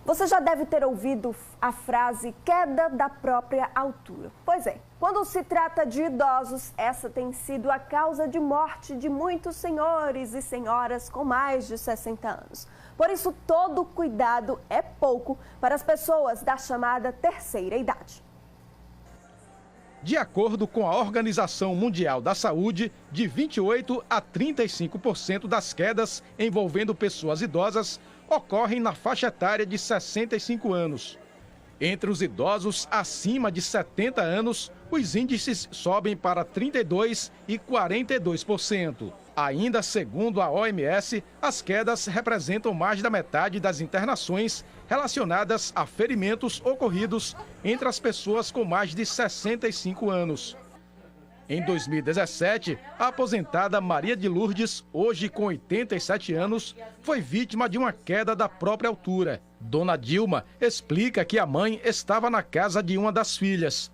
Você já deve ter ouvido a frase queda da própria altura. Pois é, quando se trata de idosos, essa tem sido a causa de morte de muitos senhores e senhoras com mais de 60 anos. Por isso, todo cuidado é pouco para as pessoas da chamada terceira idade. De acordo com a Organização Mundial da Saúde, de 28% a 35% das quedas envolvendo pessoas idosas ocorrem na faixa etária de 65 anos. Entre os idosos acima de 70 anos, os índices sobem para 32% e 42%. Ainda segundo a OMS, as quedas representam mais da metade das internações relacionadas a ferimentos ocorridos entre as pessoas com mais de 65 anos. Em 2017, a aposentada Maria de Lourdes, hoje com 87 anos, foi vítima de uma queda da própria altura. Dona Dilma explica que a mãe estava na casa de uma das filhas.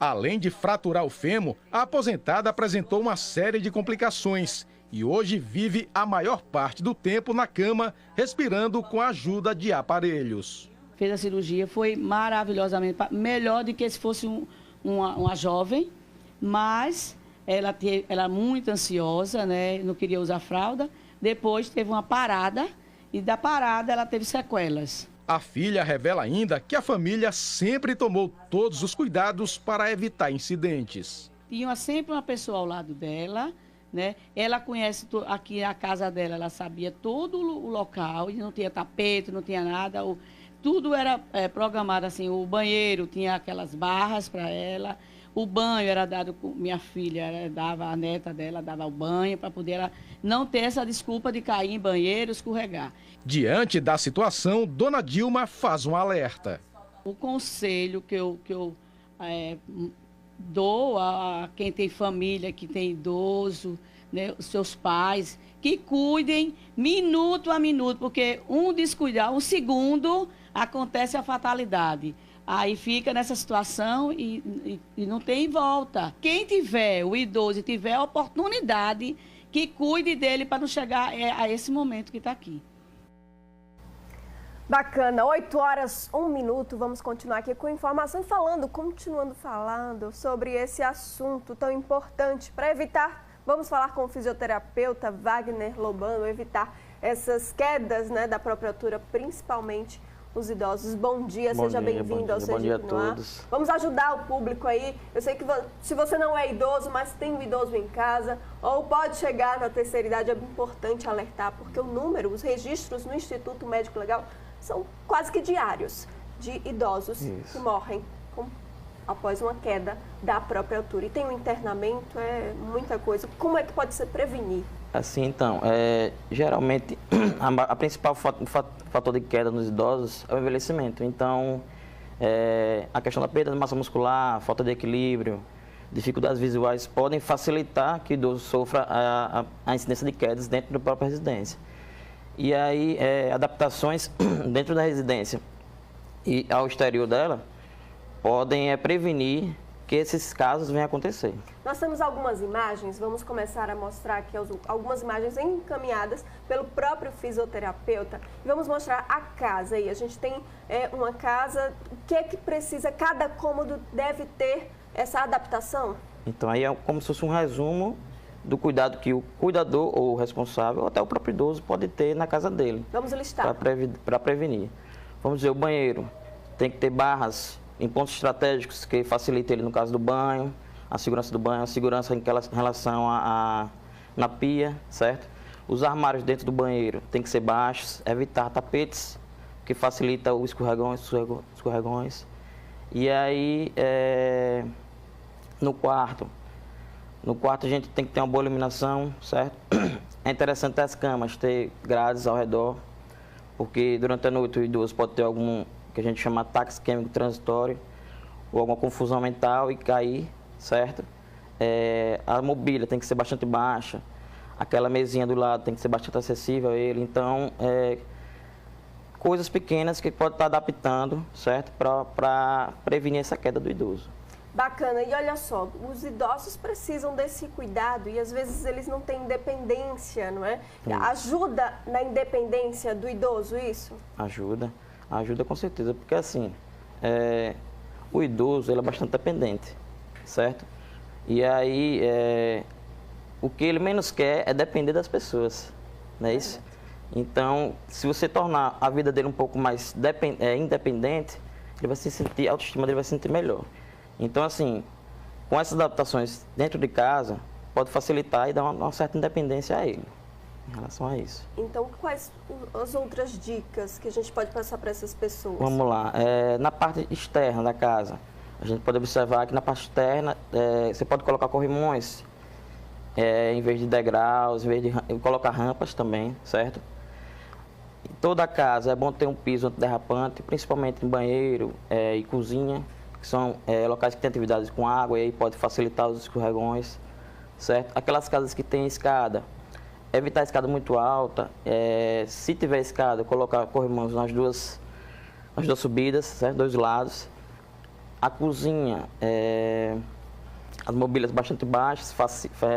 Além de fraturar o fêmur, a aposentada apresentou uma série de complicações e hoje vive a maior parte do tempo na cama, respirando com a ajuda de aparelhos. Fez a cirurgia, foi maravilhosamente melhor do que se fosse uma jovem, mas ela era muito ansiosa, né? Não queria usar fralda. Depois teve uma parada e da parada ela teve sequelas. A filha revela ainda que a família sempre tomou todos os cuidados para evitar incidentes. Tinha sempre uma pessoa ao lado dela, né? Ela conhece aqui a casa dela, ela sabia todo o local, e não tinha tapete, não tinha nada. Tudo era programado assim, o banheiro tinha aquelas barras para ela. O banho era dado, minha filha dava, a neta dela dava o banho para poder ela não ter essa desculpa de cair em banheiro, escorregar. Diante da situação, Dona Dilma faz um alerta. O conselho que eu dou a quem tem família, que tem idoso, né, os seus pais, que cuidem minuto a minuto, porque um descuidar, um segundo, acontece a fatalidade. Aí fica nessa situação e não tem volta. Quem tiver, o idoso, tiver a oportunidade, que cuide dele para não chegar a esse momento que está aqui. Bacana, 8h01. Vamos continuar aqui com informação e continuando falando sobre esse assunto tão importante para evitar. Vamos falar com o fisioterapeuta Wagner Lobano, evitar essas quedas, né, da própria altura, principalmente os idosos. Bom dia, seja bem-vindo ao Sergipe no Ar. Todos. Vamos ajudar o público aí. Eu sei que se você não é idoso, mas tem um idoso em casa, ou pode chegar na terceira idade, é importante alertar, porque os registros no Instituto Médico Legal são quase que diários de idosos que morrem após uma queda da própria altura. E tem um internamento, é muita coisa. Como é que pode se prevenir? Assim, então, geralmente a principal fator de queda nos idosos é o envelhecimento. Então, a questão da perda de massa muscular, falta de equilíbrio, dificuldades visuais podem facilitar que o idoso sofra a incidência de quedas dentro da própria residência. E aí, adaptações dentro da residência e ao exterior dela podem prevenir que esses casos venham a acontecer. Nós temos algumas imagens, vamos começar a mostrar aqui algumas imagens encaminhadas pelo próprio fisioterapeuta. E vamos mostrar a casa aí. A gente tem uma casa, o que é que precisa, cada cômodo deve ter essa adaptação? Então aí é como se fosse um resumo do cuidado que o cuidador ou o responsável, ou até o próprio idoso, pode ter na casa dele. Vamos listar. Para prevenir. Vamos dizer, o banheiro tem que ter barras em pontos estratégicos que facilitem ele no caso do banho, a segurança do banho, a segurança em relação na pia, certo? Os armários dentro do banheiro tem que ser baixos, evitar tapetes, que facilita os escorregões. E aí, no quarto a gente tem que ter uma boa iluminação, certo? É interessante as camas ter grades ao redor, porque durante a noite o idoso pode ter algum que a gente chama de ataque isquêmico transitório, ou alguma confusão mental e cair, certo? A mobília tem que ser bastante baixa, aquela mesinha do lado tem que ser bastante acessível a ele. Então, coisas pequenas que pode estar adaptando, certo? Para prevenir essa queda do idoso. Bacana. E olha só, os idosos precisam desse cuidado e às vezes eles não têm independência, não é? Ajuda na independência do idoso isso? Ajuda. Ajuda com certeza, porque assim, o idoso ele é bastante dependente, certo? E aí, o que ele menos quer é depender das pessoas, não é isso? Então, se você tornar a vida dele um pouco mais independente, ele vai se sentir, a autoestima dele vai se sentir melhor. Então, assim, com essas adaptações dentro de casa, pode facilitar e dar uma certa independência a ele, em relação a isso. Então, quais as outras dicas que a gente pode passar para essas pessoas? Vamos lá. Na parte externa da casa, a gente pode observar que na parte externa, você pode colocar corrimões, em vez de degraus, em vez de colocar rampas também, certo? Em toda a casa é bom ter um piso antiderrapante, principalmente em banheiro e cozinha, que são locais que têm atividades com água e aí pode facilitar os escorregões, certo? Aquelas casas que têm escada, evitar a escada muito alta, se tiver escada, colocar corrimões nas duas subidas, certo? 2 lados. A cozinha, as mobílias bastante baixas,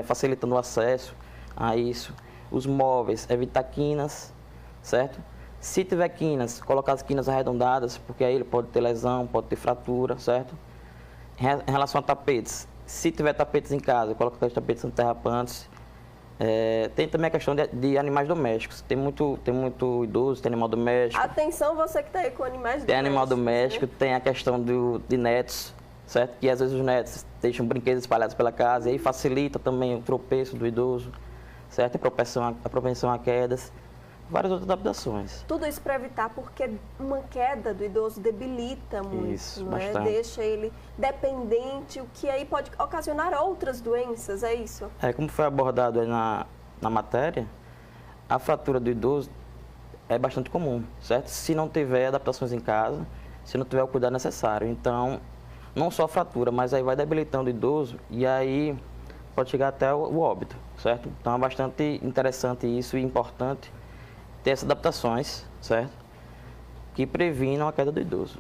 facilitando o acesso a isso. Os móveis, evitar quinas, certo? Se tiver quinas, colocar as quinas arredondadas, porque aí ele pode ter lesão, pode ter fratura, certo? Em relação a tapetes, se tiver tapetes em casa, colocar os tapetes antiderrapantes. Tem também a questão de animais domésticos. Tem muito idoso, tem animal doméstico. Atenção, você que está aí com animais domésticos. Tem animal doméstico, né? Tem a questão de netos, certo? Que às vezes os netos deixam brinquedos espalhados pela casa e aí facilita também o tropeço do idoso, certo? A propensão a quedas. Várias outras adaptações. Tudo isso para evitar, porque uma queda do idoso debilita muito, isso, não é? bastante. Deixa ele dependente, o que aí pode ocasionar outras doenças, é isso? Como foi abordado aí na matéria, a fratura do idoso é bastante comum, certo? Se não tiver adaptações em casa, se não tiver o cuidado necessário. Então, não só a fratura, mas aí vai debilitando o idoso e aí pode chegar até o óbito, certo? Então, é bastante interessante isso e importante ter essas adaptações, certo? Que previnam a queda do idoso.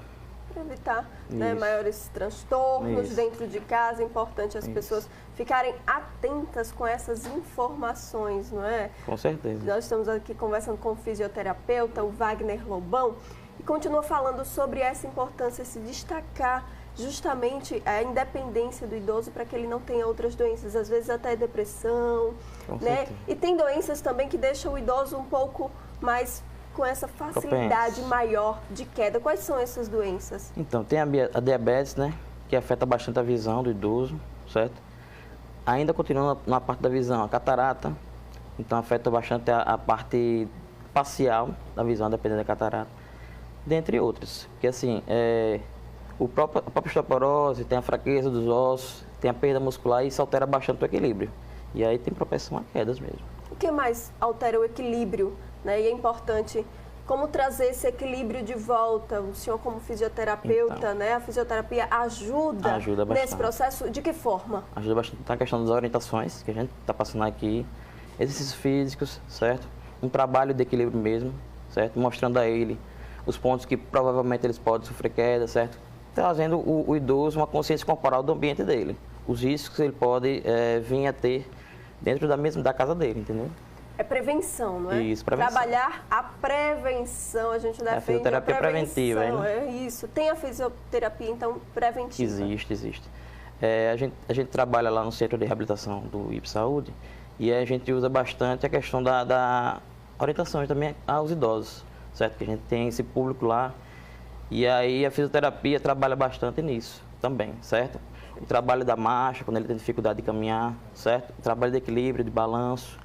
Para evitar maiores transtornos dentro de casa, é importante as pessoas ficarem atentas com essas informações, não é? Com certeza. Nós estamos aqui conversando com o fisioterapeuta, o Wagner Lobão, e continua falando sobre essa importância, se destacar justamente a independência do idoso para que ele não tenha outras doenças, às vezes até depressão, né? E tem doenças também que deixam o idoso um pouco mais com essa facilidade maior de queda. Quais são essas doenças? Então, tem a diabetes, né? Que afeta bastante a visão do idoso, certo? Ainda continuando na parte da visão, a catarata. Então, afeta bastante a parte parcial da visão, dependendo da catarata. Dentre outras. Porque, assim, a própria osteoporose, tem a fraqueza dos ossos, tem a perda muscular e isso altera bastante o equilíbrio. E aí tem propensão a quedas mesmo. O que mais altera o equilíbrio, né? E é importante como trazer esse equilíbrio de volta. O senhor como fisioterapeuta, então, né? A fisioterapia ajuda nesse processo. De que forma? Ajuda bastante na questão das orientações que a gente está passando aqui. Exercícios físicos, certo? Um trabalho de equilíbrio mesmo, certo? Mostrando a ele os pontos que provavelmente eles podem sofrer queda, certo? Trazendo o idoso uma consciência corporal do ambiente dele. Os riscos que ele pode vir a ter dentro da casa dele, entendeu? É prevenção, não é? Isso, prevenção. Trabalhar a prevenção, a gente defende a fisioterapia preventiva, é isso. Tem a fisioterapia, então, preventiva? Existe. A gente trabalha lá no Centro de Reabilitação do IP Saúde e a gente usa bastante a questão da orientação também aos idosos, certo? Que a gente tem esse público lá e aí a fisioterapia trabalha bastante nisso também, certo? O trabalho da marcha, quando ele tem dificuldade de caminhar, certo? O trabalho de equilíbrio, de balanço,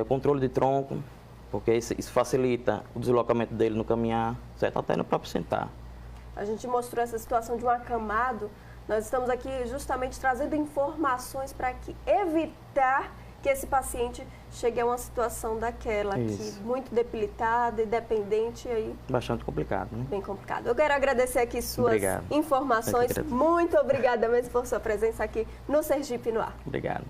o controle de tronco, porque isso facilita o deslocamento dele no caminhar, certo? Até no próprio sentar. A gente mostrou essa situação de um acamado. Nós estamos aqui justamente trazendo informações para evitar que esse paciente chegue a uma situação daquela, que muito debilitada e dependente. Aí, bastante complicado, né? Bem complicado. Eu quero agradecer aqui suas informações. Muito obrigada mesmo por sua presença aqui no Sergipe no Ar. Obrigado.